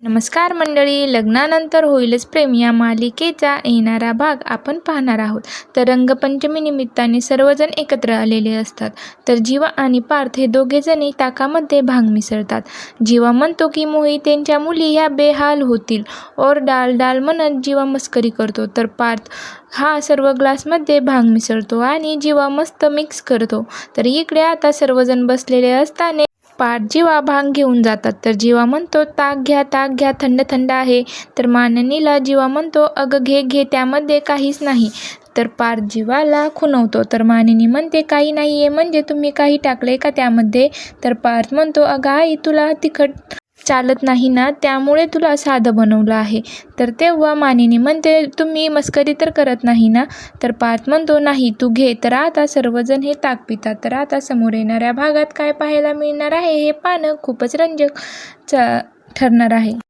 नमस्कार मंडळी, लग्नानंतर होईलच प्रेम या मालिकेचा येणारा भाग आपण पाहणार आहोत. तर रंगपंचमी निमित्ताने सर्वजण एकत्र आलेले असतात. तर जीवा आणि पार्थ हे दोघेजणही ताकामध्ये भांग मिसळतात. जीवा म्हणतो की मोहितेंच्या मुली ह्या बेहाल होतील. और डाल डाल म्हणत जीवा मस्करी करतो. तर पार्थ हा सर्व ग्लासमध्ये भांग मिसळतो आणि जीवा मस्त मिक्स करतो. तर इकडे आता सर्वजण बसलेले असताना पार्थ जीवा भांग घेऊन जातात. तर जीवा म्हणतो, ताक घ्या, थंड थंड आहे. तर माननीला जीवा म्हणतो, अगं घे, त्यामध्ये काहीच नाही. तर पार्थ जीवाला खुणवतो. तर मानिनी म्हणते, काही नाही आहे म्हणजे तुम्ही काही टाकले का त्यामध्ये? तर पार्थ म्हणतो, अगं आई, तुला तिखट चालत नाही ना, त्यामुळे तुला साधं बनवलं आहे. तर तेव्हा मानिनी म्हणते, तुम्ही मस्करी तर करत नाही ना? तर पार्थ म्हणतो, नाही, तू घे. तर आता सर्वजण हे ताक पितात. तर आता समोर येणाऱ्या भागात काय पाहायला मिळणार आहे हे पाहणं खूपच रंजक ठरणार आहे.